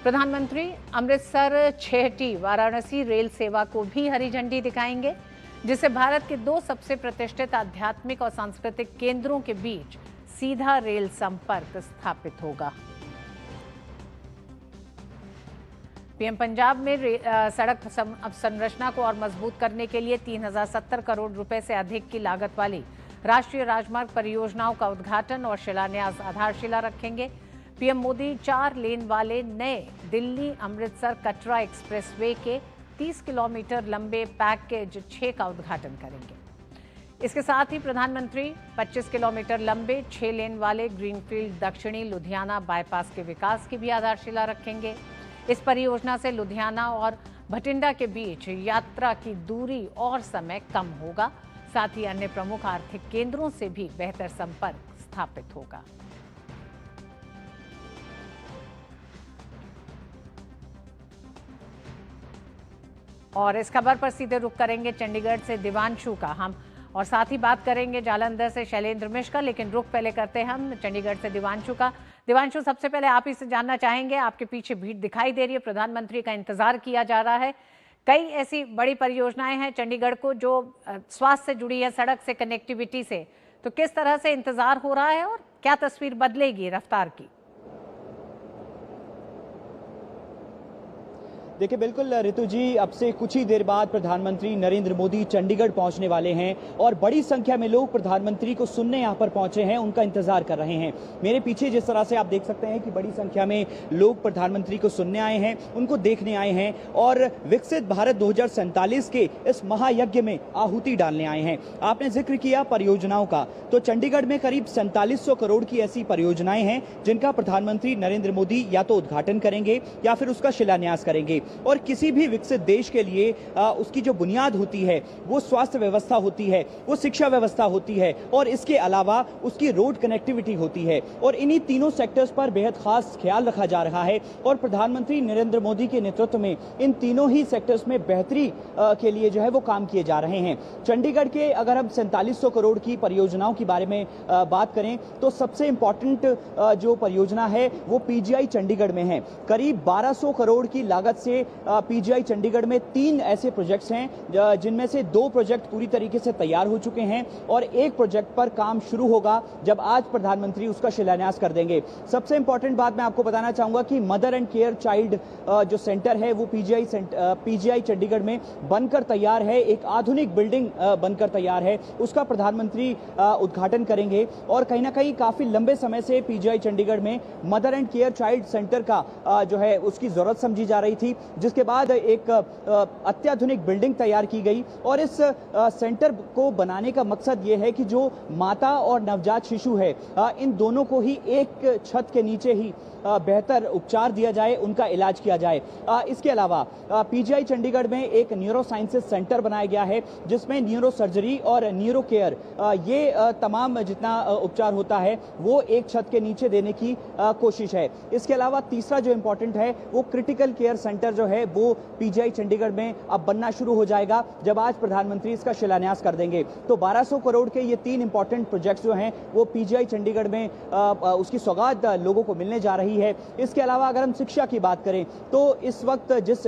प्रधानमंत्री अमृतसर छेहटी वाराणसी रेल सेवा को भी हरी झंडी दिखाएंगे, जिससे भारत के 2 सबसे प्रतिष्ठित आध्यात्मिक और सांस्कृतिक केंद्रों के बीच सीधा रेल संपर्क स्थापित होगा। पीएम पंजाब में सड़क संरचना को और मजबूत करने के लिए 3,070 करोड़ रुपए से अधिक की लागत वाली राष्ट्रीय राजमार्ग परियोजनाओं का उद्घाटन और शिलान्यास आधारशिला रखेंगे। पीएम मोदी 4 लेन वाले नए दिल्ली अमृतसर कटरा एक्सप्रेसवे के 30 किलोमीटर लंबे पैकेज 6 का उद्घाटन करेंगे। इसके साथ ही प्रधानमंत्री 25 किलोमीटर लंबे 6 लेन वाले ग्रीनफील्ड दक्षिणी लुधियाना बाईपास के विकास की भी आधारशिला रखेंगे। इस परियोजना से लुधियाना और भटिंडा के बीच यात्रा की दूरी और समय कम होगा। साथ ही अन्य प्रमुख आर्थिक केंद्रों से भी बेहतर संपर्क स्थापित होगा। और इस खबर पर सीधे रुख करेंगे चंडीगढ़ से दिवांशु का हम, और साथ ही बात करेंगे जालंधर से शैलेंद्र मिश्र का। लेकिन रुख पहले करते हैं हम चंडीगढ़ से दिवांशु का। दिवांशु, सबसे पहले आप ही से जानना चाहेंगे, आपके पीछे भीड़ दिखाई दे रही है, प्रधानमंत्री का इंतजार किया जा रहा है। कई ऐसी बड़ी परियोजनाएं हैं चंडीगढ़ को जो स्वास्थ्य से जुड़ी है, सड़क से, कनेक्टिविटी से, तो किस तरह से इंतजार हो रहा है और क्या तस्वीर बदलेगी रफ्तार की? देखिए बिल्कुल ऋतु जी, अब से कुछ ही देर बाद प्रधानमंत्री नरेंद्र मोदी चंडीगढ़ पहुंचने वाले हैं और बड़ी संख्या में लोग प्रधानमंत्री को सुनने यहां पर पहुंचे हैं, उनका इंतजार कर रहे हैं। मेरे पीछे जिस तरह से आप देख सकते हैं कि बड़ी संख्या में लोग प्रधानमंत्री को सुनने आए हैं, उनको देखने आए हैं और विकसित भारत 2047 के इस महायज्ञ में आहुति डालने आए हैं। आपने जिक्र किया परियोजनाओं का, तो चंडीगढ़ में करीब 4700 करोड़ की ऐसी परियोजनाएं हैं जिनका प्रधानमंत्री नरेंद्र मोदी या तो उद्घाटन करेंगे या फिर उसका शिलान्यास करेंगे। और किसी भी विकसित देश के लिए उसकी जो बुनियाद होती है वो स्वास्थ्य व्यवस्था होती है, वो शिक्षा व्यवस्था होती है और इसके अलावा उसकी रोड कनेक्टिविटी होती है। और इन्हीं तीनों सेक्टर्स पर बेहद खास ख्याल रखा जा रहा है और प्रधानमंत्री नरेंद्र मोदी के नेतृत्व में इन तीनों ही सेक्टर्स में बेहतरी के लिए जो है वो काम किए जा रहे हैं। चंडीगढ़ के अगर हम 4700 करोड़ की परियोजनाओं के बारे में बात करें तो सबसे इंपॉर्टेंट जो परियोजना है वो पीजीआई चंडीगढ़ में है। करीब 1200 करोड़ की लागत से से पीजीआई चंडीगढ़ में 3 ऐसे प्रोजेक्ट्स हैं जिनमें से 2 प्रोजेक्ट पूरी तरीके से तैयार हो चुके हैं और एक प्रोजेक्ट पर काम शुरू होगा जब आज प्रधानमंत्री उसका शिलान्यास कर देंगे। सबसे इंपॉर्टेंट बात मैं आपको बताना चाहूंगा कि मदर एंड केयर चाइल्ड जो सेंटर है वो पीजीआई चंडीगढ़ में बनकर तैयार है, एक आधुनिक बिल्डिंग बनकर तैयार है, उसका प्रधानमंत्री उद्घाटन करेंगे। और कहीं ना कहीं काफी लंबे समय से पीजीआई चंडीगढ़ में mother and care child centre का जो है उसकी जरूरत समझी जा रही थी, जिसके बाद एक अत्याधुनिक बिल्डिंग तैयार की गई। और इस सेंटर को बनाने का मकसद यह है कि जो माता और नवजात शिशु है इन दोनों को ही एक छत के नीचे ही बेहतर उपचार दिया जाए, उनका इलाज किया जाए। इसके अलावा पीजीआई चंडीगढ़ में एक न्यूरो साइंसेज सेंटर बनाया गया है जिसमें न्यूरो सर्जरी और न्यूरो केयर ये तमाम जितना उपचार होता है वो एक छत के नीचे देने की कोशिश है। इसके अलावा तीसरा जो इंपॉर्टेंट है वो क्रिटिकल केयर सेंटर जो है वो पीजीआई चंडीगढ़ में अब बनना शुरू हो जाएगा जब आज प्रधानमंत्री इसका शिलान्यास कर देंगे। तो 1200 करोड़ के ये 3 इंपॉर्टेंट प्रोजेक्ट्स जो हैं वो पीजीआई चंडीगढ़ में उसकी सौगात लोगों को मिलने जा रही है। इसके अलावा अगर हम शिक्षा की बात करें तो इस वक्त जिस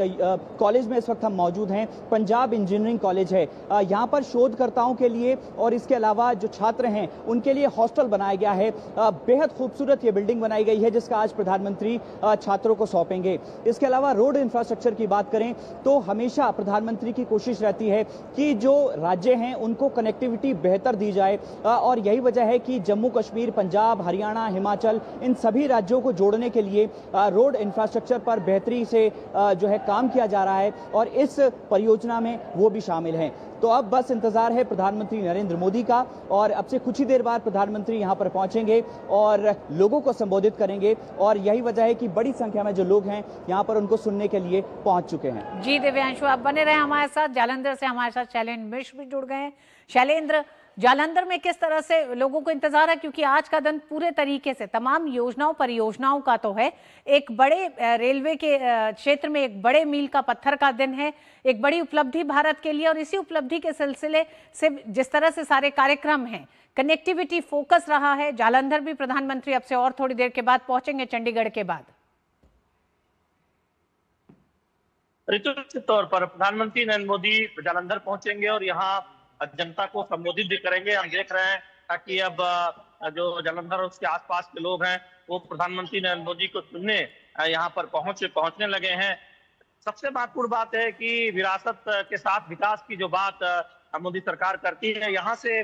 कॉलेज में इस वक्त हम मौजूद हैं पंजाब इंजीनियरिंग कॉलेज है, यहाँ पर शोधकर्ताओं के लिए और इसके अलावा जो छात्र हैं उनके लिए हॉस्टल बनाया गया है। बेहद खूबसूरत ये बिल्डिंग बनाई गई है जिसका आज प्रधानमंत्री छात्रों को सौंपेंगे। इसके अलावा रोड इंफ्रास्ट्रक्चर की बात करें तो हमेशा प्रधानमंत्री की कोशिश रहती है कि जो राज्य हैं उनको कनेक्टिविटी बेहतर दी जाए और यही वजह है कि जम्मू कश्मीर, पंजाब, हरियाणा, हिमाचल इन सभी राज्यों को जोड़ने के लिए रोड इंफ्रास्ट्रक्चर पर बेहतरी से जो है काम किया जा रहा है और इस परियोजना में वो भी शामिल हैं। तो अब बस इंतजार है प्रधानमंत्री नरेंद्र मोदी का और अब से कुछ ही देर बाद प्रधानमंत्री यहां पर पहुंचेंगे और लोगों को संबोधित करेंगे और यही वजह है कि बड़ी संख्या में जो लोग हैं यहां पर उनको सुनने के लिए पहुंच चुके हैं। जी दिव्यांशु, आप बने रहे हमारे साथ। जालंधर से हमारे साथ शैलेंद्र मिश्र भी जुड़ गए हैं। शैलेंद्र, जालंधर में किस तरह से लोगों को इंतजार है, क्योंकि आज का दिन पूरे तरीके से तमाम योजनाओं परियोजनाओं का तो है, एक बड़े रेलवे के क्षेत्र में एक बड़े मील का पत्थर का दिन है, एक बड़ी उपलब्धि भारत के लिए और इसी उपलब्धि के सिलसिले से जिस तरह से सारे कार्यक्रम हैं, कनेक्टिविटी फोकस रहा है। जालंधर भी प्रधानमंत्री अब से और थोड़ी देर के बाद पहुंचेंगे चंडीगढ़ के बाद। निश्चित तौर पर प्रधानमंत्री नरेंद्र मोदी जालंधर पहुंचेंगे और यहाँ जनता को संबोधित भी करेंगे। हम देख रहे हैं कि अब जो जालंधर और उसके आसपास के लोग हैं वो प्रधानमंत्री नरेंद्र मोदी को सुनने यहाँ पर पहुंचने लगे हैं। सबसे महत्वपूर्ण बात है कि विरासत के साथ विकास की जो बात मोदी सरकार करती है, यहाँ से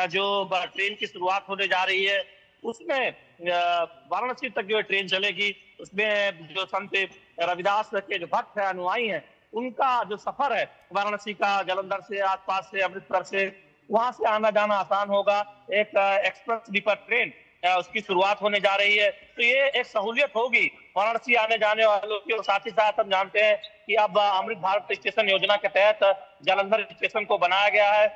जो ट्रेन की शुरुआत होने जा रही है उसमें वाराणसी तक जो ट्रेन चलेगी उसमें जो संत रविदास के जो भक्त है, अनुयायी हैं, उनका जो सफर है वाराणसी का, जालंधर से, आसपास से, अमृतसर से, वहां से आना जाना आसान होगा। एक एक्सप्रेस स्लीपर ट्रेन उसकी शुरुआत होने जा रही है, तो ये एक सहूलियत होगी वाराणसी आने जाने वालों की। और साथ ही साथ हम जानते हैं कि अब अमृत भारत स्टेशन योजना के तहत जालंधर स्टेशन को बनाया गया है।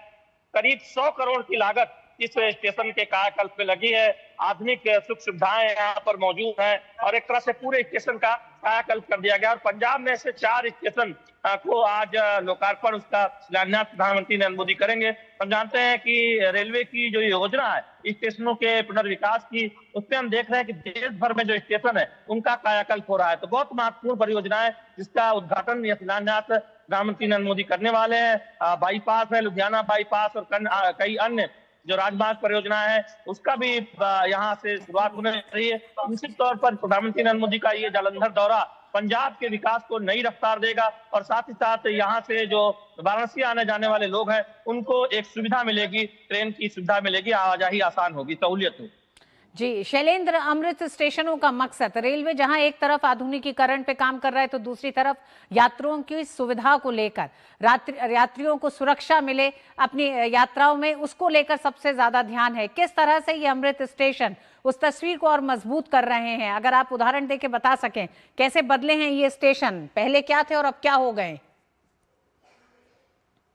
करीब 100 करोड़ की लागत इस स्टेशन के कायाकल्प में लगी है। आधुनिक सुख सुविधाएं यहाँ पर मौजूद हैं और एक तरह से पूरे स्टेशन का कायाकल्प कर दिया गया। और पंजाब में ऐसे 4 स्टेशन को आज लोकार्पण, उसका शिलान्यास प्रधानमंत्री नरेंद्र मोदी करेंगे। हम जानते हैं कि रेलवे की जो योजना है स्टेशनों के पुनर्विकास की, उसमें हम देख रहे हैं कि देश भर में जो स्टेशन है उनका कायाकल्प हो रहा है। तो बहुत महत्वपूर्ण परियोजना है जिसका उद्घाटन या शिलान्यास प्रधानमंत्री नरेंद्र मोदी करने वाले हैं। बाईपास है, लुधियाना बाईपास और कई अन्य जो राजमार्ग परियोजना है उसका भी यहाँ से शुरुआत होने रही है। निश्चित तौर पर प्रधानमंत्री नरेंद्र मोदी का ये जालंधर दौरा पंजाब के विकास को नई रफ्तार देगा और साथ ही साथ यहाँ से जो वाराणसी आने जाने वाले लोग हैं उनको एक सुविधा मिलेगी, ट्रेन की सुविधा मिलेगी, आवाजाही आसान होगी, सहूलियत होगी। जी शैलेंद्र, अमृत स्टेशनों का मकसद रेलवे जहां एक तरफ आधुनिकीकरण पे काम कर रहा है तो दूसरी तरफ यात्रियों की सुविधा को लेकर, यात्रियों को सुरक्षा मिले अपनी यात्राओं में, उसको लेकर सबसे ज्यादा ध्यान है। किस तरह से ये अमृत स्टेशन उस तस्वीर को और मजबूत कर रहे हैं, अगर आप उदाहरण देके बता सकें कैसे बदले हैं ये स्टेशन, पहले क्या थे और अब क्या हो गए?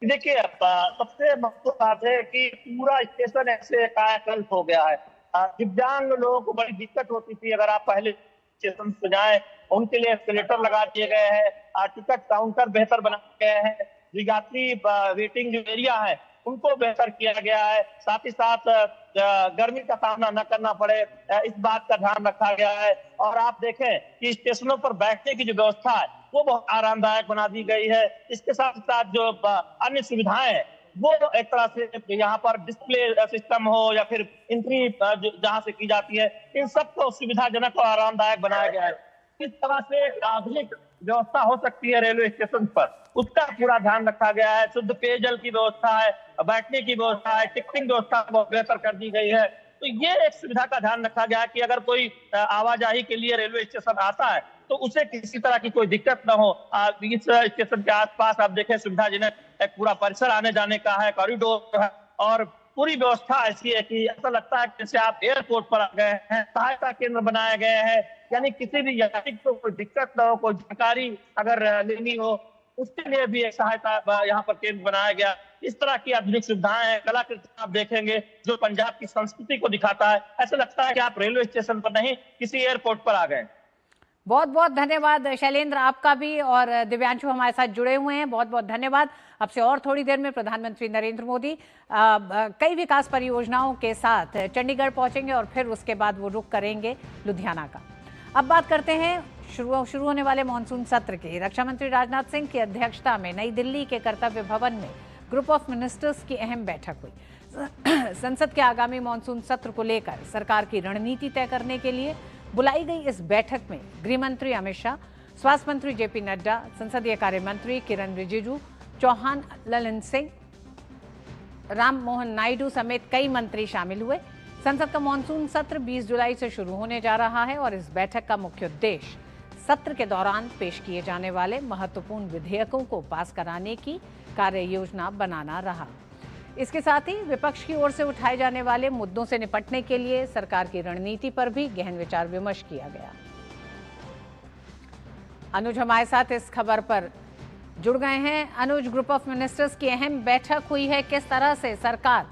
देखिए, सबसे महत्वपूर्ण बात है कि पूरा स्टेशन ऐसे कायाकल्प हो गया है। दिव्यांग लोगों को बड़ी दिक्कत होती थी, अगर आप पहले स्टेशन पे जाएं उनके लिए एस्केलेटर लगा दिए गए हैं, टिकट काउंटर बेहतर बनाए गए हैं, जो यात्री वेटिंग जो एरिया है उनको बेहतर किया गया है। साथ ही साथ गर्मी का सामना न करना पड़े, इस बात का ध्यान रखा गया है। और आप देखें कि स्टेशनों पर बैठने की जो व्यवस्था है वो बहुत आरामदायक बना दी गई है। इसके साथ साथ जो अन्य सुविधाएं हैं वो एक तरह से यहाँ पर डिस्प्ले सिस्टम हो या फिर एंट्री जहां से की जाती है, इन सबको सुविधाजनक और आरामदायक बनाया गया है। किस तरह से एक आधुनिक व्यवस्था हो सकती है रेलवे स्टेशन पर, उसका पूरा ध्यान रखा गया है। शुद्ध पेयजल की व्यवस्था है, बैठने की व्यवस्था है, टिकटिंग व्यवस्था बहुत बेहतर कर दी गई है। तो ये एक सुविधा का ध्यान रखा गया है कि अगर कोई आवाजाही के लिए रेलवे स्टेशन आता है तो उसे किसी तरह की कोई दिक्कत न हो। इस स्टेशन के आसपास आप देखें सुविधाजनक एक पूरा परिसर आने जाने का है, कॉरिडोर है और पूरी व्यवस्था ऐसी है कि ऐसा लगता है जैसे आप एयरपोर्ट पर आ गए हैं। सहायता केंद्र बनाए गए हैं, यानी किसी भी यात्री को कोई दिक्कत न हो, कोई जानकारी अगर लेनी हो उसके लिए भी एक सहायता यहाँ पर केंद्र बनाया गया। इस तरह की आधुनिक सुविधाएं हैं। कलाकृति आप देखेंगे जो पंजाब की संस्कृति को दिखाता है। ऐसा लगता है कि आप रेलवे स्टेशन पर नहीं किसी एयरपोर्ट पर आ गए। बहुत बहुत धन्यवाद शैलेंद्र, आपका भी, और दिव्यांशु हमारे साथ जुड़े हुए हैं, बहुत बहुत धन्यवाद। अब से और थोड़ी देर में प्रधानमंत्री नरेंद्र मोदी कई विकास परियोजनाओं के साथ चंडीगढ़ पहुंचेंगे और फिर उसके बाद वो रुख करेंगे लुधियाना का। अब बात करते हैं शुरू होने वाले मानसून सत्र की। रक्षा मंत्री राजनाथ सिंह की अध्यक्षता में नई दिल्ली के कर्तव्य भवन में ग्रुप ऑफ मिनिस्टर्स की अहम बैठक हुई। संसद के आगामी मानसून सत्र को लेकर सरकार की रणनीति तय करने के लिए बुलाई गई इस बैठक में गृह मंत्री अमित शाह, स्वास्थ्य मंत्री जेपी नड्डा, संसदीय कार्य मंत्री किरण रिजिजू, चौहान ललन सिंह, राम मोहन नायडू समेत कई मंत्री शामिल हुए। संसद का मानसून सत्र 20 जुलाई से शुरू होने जा रहा है और इस बैठक का मुख्य उद्देश्य सत्र के दौरान पेश किए जाने वाले महत्वपूर्ण विधेयकों को पास कराने की कार्य योजना बनाना रहा। इसके साथ ही विपक्ष की ओर से उठाए जाने वाले मुद्दों से निपटने के लिए सरकार की रणनीति पर भी गहन विचार विमर्श किया गया। अनुज हमारे साथ इस खबर पर जुड़ गए हैं। अनुज, ग्रुप ऑफ मिनिस्टर्स की अहम बैठक हुई है, किस तरह से सरकार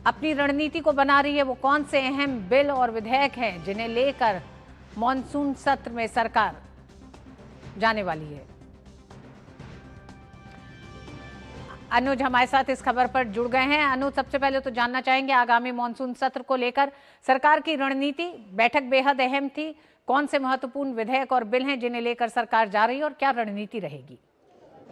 अपनी रणनीति को बना रही है, वो कौन से अहम बिल और विधेयक हैं जिन्हें लेकर मॉनसून सत्र में सरकार जाने वाली है? अनुज हमारे साथ इस खबर पर जुड़ गए हैं। अनुज, सबसे पहले तो जानना चाहेंगे आगामी मॉनसून सत्र को लेकर सरकार की रणनीति। बैठक बेहद अहम थी, कौन से महत्वपूर्ण विधेयक और बिल हैं जिन्हें लेकर सरकार जा रही है और क्या रणनीति रहेगी?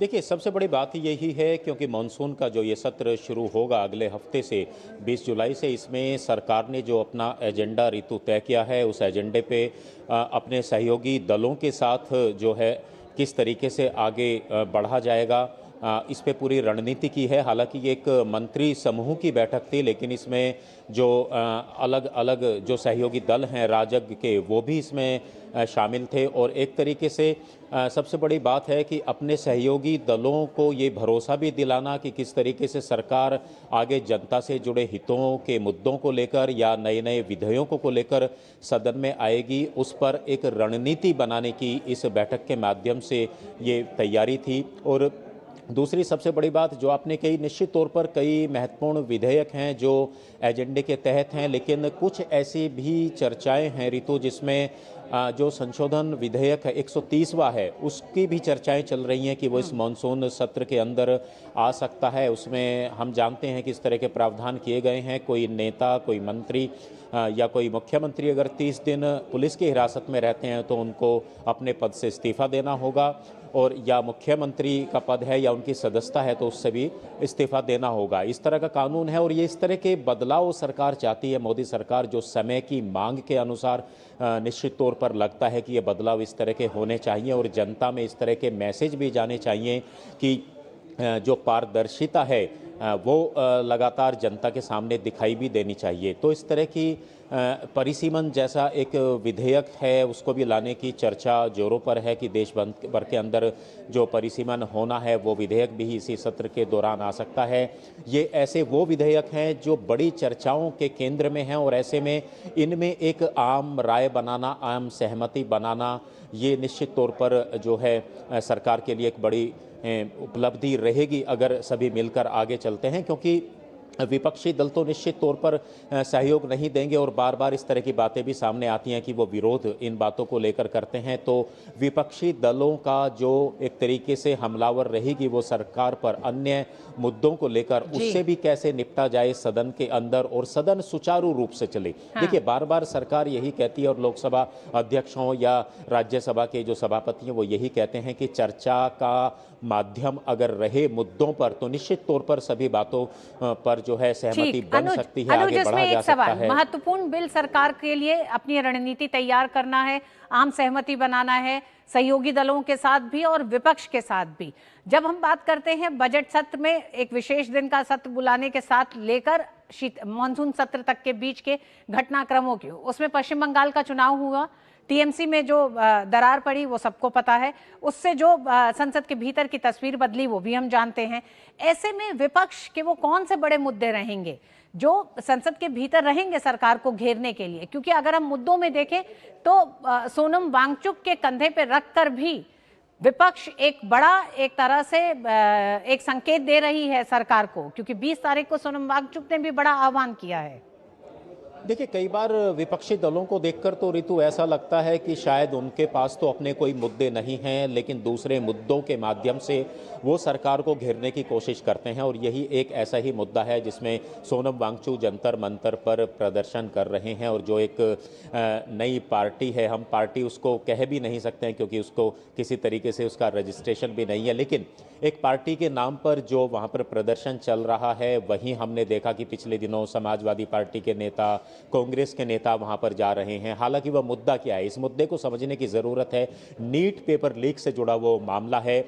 देखिए, सबसे बड़ी बात यही है क्योंकि मानसून का जो ये सत्र शुरू होगा अगले हफ्ते से 20 जुलाई से, इसमें सरकार ने जो अपना एजेंडा ऋतु तय किया है उस एजेंडे पे अपने सहयोगी दलों के साथ जो है किस तरीके से आगे बढ़ा जाएगा, इस पे पूरी रणनीति की है। हालांकि ये एक मंत्री समूह की बैठक थी, लेकिन इसमें जो अलग अलग जो सहयोगी दल हैं राजग के वो भी इसमें शामिल थे। और एक तरीके से सबसे बड़ी बात है कि अपने सहयोगी दलों को ये भरोसा भी दिलाना कि किस तरीके से सरकार आगे जनता से जुड़े हितों के मुद्दों को लेकर या नए नए विधेयकों को लेकर सदन में आएगी, उस पर एक रणनीति बनाने की इस बैठक के माध्यम से ये तैयारी थी। और दूसरी सबसे बड़ी बात जो आपने कही, निश्चित तौर पर कई महत्वपूर्ण विधेयक हैं जो एजेंडे के तहत हैं, लेकिन कुछ ऐसी भी चर्चाएं हैं ऋतु जिसमें जो संशोधन विधेयक 130वां है उसकी भी चर्चाएं चल रही हैं कि वो इस मानसून सत्र के अंदर आ सकता है। उसमें हम जानते हैं कि इस तरह के प्रावधान किए गए हैं, कोई नेता, कोई मंत्री या कोई मुख्यमंत्री अगर 30 दिन पुलिस की हिरासत में रहते हैं तो उनको अपने पद से इस्तीफा देना होगा, और या मुख्यमंत्री का पद है या उनकी सदस्यता है तो उससे भी इस्तीफा देना होगा। इस तरह का कानून है और ये इस तरह के बदलाव सरकार चाहती है, मोदी सरकार, जो समय की मांग के अनुसार निश्चित तौर पर लगता है कि ये बदलाव इस तरह के होने चाहिए और जनता में इस तरह के मैसेज भी जाने चाहिए कि जो पारदर्शिता है वो लगातार जनता के सामने दिखाई भी देनी चाहिए। तो इस तरह की परिसीमन जैसा एक विधेयक है उसको भी लाने की चर्चा जोरों पर है कि देश भर के अंदर जो परिसीमन होना है वो विधेयक भी इसी सत्र के दौरान आ सकता है। ये ऐसे वो विधेयक हैं जो बड़ी चर्चाओं के केंद्र में हैं और ऐसे में इनमें एक आम राय बनाना, आम सहमति बनाना, ये निश्चित तौर पर जो है सरकार के लिए एक बड़ी उपलब्धि रहेगी अगर सभी मिलकर आगे चलते हैं। क्योंकि विपक्षी दल तो निश्चित तौर पर सहयोग नहीं देंगे और बार बार इस तरह की बातें भी सामने आती हैं कि वो विरोध इन बातों को लेकर करते हैं। तो विपक्षी दलों का जो एक तरीके से हमलावर रहेगी वो सरकार पर अन्य मुद्दों को लेकर, उससे भी कैसे निपटा जाए सदन के अंदर और सदन सुचारू रूप से चले। देखिए, बार बार सरकार यही कहती है और लोकसभा अध्यक्ष हों या राज्यसभा के जो सभापति हैं वो यही कहते हैं कि चर्चा का माध्यम अगर रहे मुद्दों पर तो निश्चित तौर पर सभी बातों पर जो है सहमति बन सकती है, आगे बढ़ा जा सकता है। महत्वपूर्ण बिल सरकार के लिए अपनी रणनीति तैयार करना है, आम सहमति बनाना है, सहयोगी दलों के साथ भी और विपक्ष के साथ भी। जब हम बात करते हैं बजट सत्र में एक विशेष दिन का सत्र बुलाने के साथ लेकर मानसून सत्र तक के बीच के घटनाक्रमों की, उसमें पश्चिम बंगाल का चुनाव हुआ, टीएमसी में जो दरार पड़ी वो सबको पता है, उससे जो संसद के भीतर की तस्वीर बदली वो भी हम जानते हैं। ऐसे में विपक्ष के वो कौन से बड़े मुद्दे रहेंगे जो संसद के भीतर रहेंगे सरकार को घेरने के लिए? क्योंकि अगर हम मुद्दों में देखें तो सोनम वांगचुक के कंधे पे रखकर भी विपक्ष एक बड़ा एक तरह से एक संकेत दे रही है सरकार को, क्योंकि 20 तारीख को सोनम वांगचुक ने भी बड़ा आह्वान किया है। देखिए, कई बार विपक्षी दलों को देखकर तो ऋतु ऐसा लगता है कि शायद उनके पास तो अपने कोई मुद्दे नहीं हैं, लेकिन दूसरे मुद्दों के माध्यम से वो सरकार को घेरने की कोशिश करते हैं। और यही एक ऐसा ही मुद्दा है जिसमें सोनम वांगचुक जंतर मंतर पर प्रदर्शन कर रहे हैं। और जो एक नई पार्टी है, हम पार्टी उसको कह भी नहीं सकते हैं क्योंकि उसको किसी तरीके से उसका रजिस्ट्रेशन भी नहीं है, लेकिन एक पार्टी के नाम पर जो वहाँ पर प्रदर्शन चल रहा है, वहीं हमने देखा कि पिछले दिनों समाजवादी पार्टी के नेता, कांग्रेस के नेता वहां पर जा रहे हैं। हालांकि वह मुद्दा क्या है, इस मुद्दे को समझने की जरूरत है। नीट पेपर लीक से जुड़ा वो मामला है।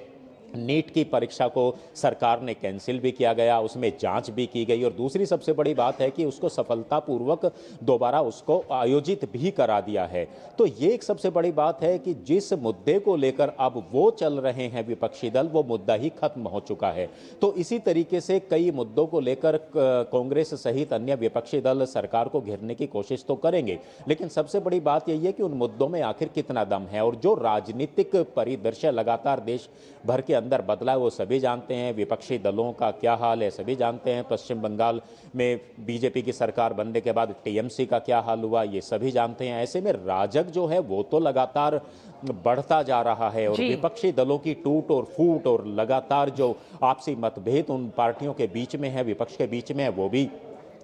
नीट की परीक्षा को सरकार ने कैंसिल भी किया गया, उसमें जांच भी की गई और दूसरी सबसे बड़ी बात है कि उसको सफलतापूर्वक दोबारा उसको आयोजित भी करा दिया है। तो ये एक सबसे बड़ी बात है कि जिस मुद्दे को लेकर अब वो चल रहे हैं विपक्षी दल, वो मुद्दा ही खत्म हो चुका है। तो इसी तरीके से कई मुद्दों को लेकर कांग्रेस सहित अन्य विपक्षी दल सरकार को घेरने की कोशिश तो करेंगे, लेकिन सबसे बड़ी बात यही है कि उन मुद्दों में आखिर कितना दम है। और जो राजनीतिक परिदृश्य लगातार देश भर के अंदर बदला है वो सभी जानते हैं। विपक्षी दलों का क्या हाल है सभी जानते हैं। पश्चिम बंगाल में बीजेपी की सरकार बनने के बाद टीएमसी का क्या हाल हुआ ये सभी जानते हैं। ऐसे में राजग जो है वो तो लगातार बढ़ता जा रहा है और विपक्षी दलों की टूट और फूट और लगातार जो आपसी मतभेद उन पार्टियों के बीच में है, विपक्ष के बीच में है, वो भी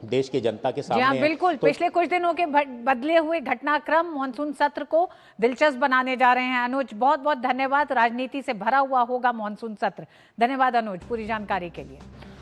देश की जनता के सामने है। बिल्कुल, तो पिछले कुछ दिनों के बदले हुए घटनाक्रम मॉनसून सत्र को दिलचस्प बनाने जा रहे हैं। अनुज, बहुत बहुत धन्यवाद। राजनीति से भरा हुआ होगा मॉनसून सत्र। धन्यवाद अनुज पूरी जानकारी के लिए।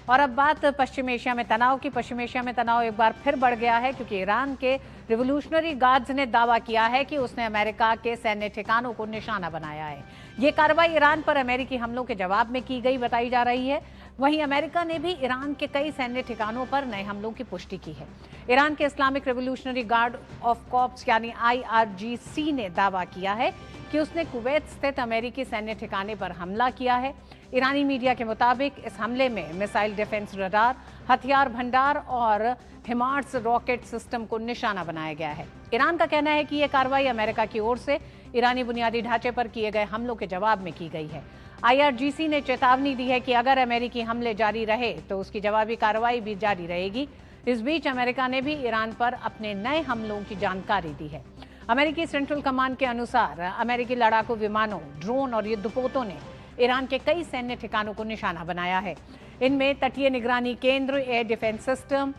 और अब बात पश्चिम एशिया में तनाव की। पश्चिम एशिया में तनाव एक बार फिर बढ़ गया है क्योंकि ईरान के रिवोल्यूशनरी गार्ड्स ने दावा किया है कि उसने अमेरिका के सैन्य ठिकानों को निशाना बनाया है। ये कार्रवाई ईरान पर अमेरिकी हमलों के जवाब में की गई बताई जा रही है। वहीं अमेरिका ने भी ईरान के कई सैन्य ठिकानों पर नए हमलों की पुष्टि की है। ईरान के Islamic revolutionary guard of corps यानी IRGC ने दावा किया है कि उसने कुवैत स्थित अमेरिकी सैन्य ठिकाने पर हमला किया है। ईरानी मीडिया के मुताबिक इस हमले में मिसाइल डिफेंस रडार, हथियार भंडार और हिमार्स रॉकेट सिस्टम को निशाना बनाया गया है। ईरान का कहना है कि यह कार्रवाई अमेरिका की ओर से ईरानी बुनियादी ढांचे पर किए गए हमलों के जवाब में की गई है। IRGC ने चेतावनी दी है कि अगर अमेरिकी हमले जारी रहे तो उसकी जवाबी कार्रवाई भी जारी रहेगी। इस बीच अमेरिका ने भी ईरान पर अपने नए हमलों की जानकारी दी है। अमेरिकी सेंट्रल कमांड के अनुसार अमेरिकी लड़ाकू विमानों, ड्रोन और युद्धपोतों ने ईरान के कई सैन्य ठिकानों को निशाना बनाया है। इनमें तटीय निगरानी केंद्र, एयर डिफेंस सिस्टम,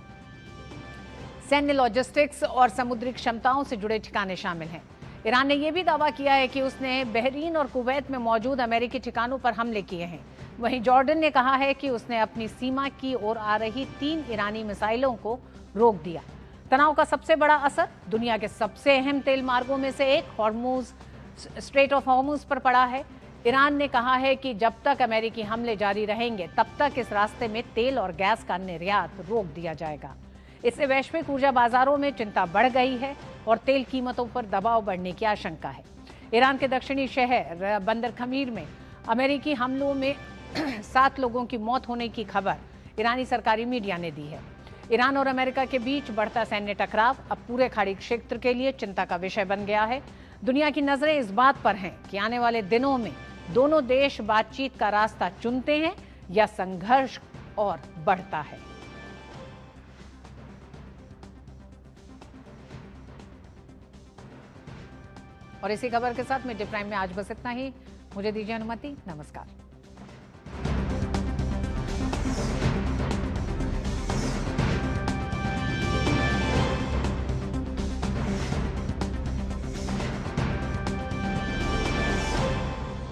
सैन्य लॉजिस्टिक्स और समुद्री क्षमताओं से जुड़े ठिकाने शामिल हैं। ईरान ने यह भी दावा किया है कि उसने बहरीन और कुवैत में मौजूद अमेरिकी ठिकानों पर हमले किए हैं। वहीं जॉर्डन ने कहा है कि उसने अपनी सीमा की ओर आ रही 3 ईरानी मिसाइलों को रोक दिया। तनाव का सबसे बड़ा असर दुनिया के सबसे अहम तेल मार्गों में से एक हॉर्मुज, स्ट्रेट ऑफ हॉर्मुज पर पड़ा है। ईरान ने कहा है कि जब तक अमेरिकी हमले जारी रहेंगे तब तक इस रास्ते में तेल और गैस का निर्यात रोक दिया जाएगा। इससे वैश्विक ऊर्जा बाजारों में चिंता बढ़ गई है और तेल कीमतों पर दबाव बढ़ने की आशंका है। ईरान के दक्षिणी शहर बंदर खमीर में अमेरिकी हमलों में 7 लोगों की मौत होने की खबर ईरानी सरकारी मीडिया ने दी है। ईरान और अमेरिका के बीच बढ़ता सैन्य टकराव अब पूरे खाड़ी क्षेत्र के लिए चिंता का विषय बन गया है। दुनिया की नजरें इस बात पर हैं कि आने वाले दिनों में दोनों देश बातचीत का रास्ता चुनते हैं या संघर्ष और बढ़ता है। और इसी खबर के साथ मिड डे प्राइम में आज बस इतना ही। मुझे दीजिए अनुमति। नमस्कार।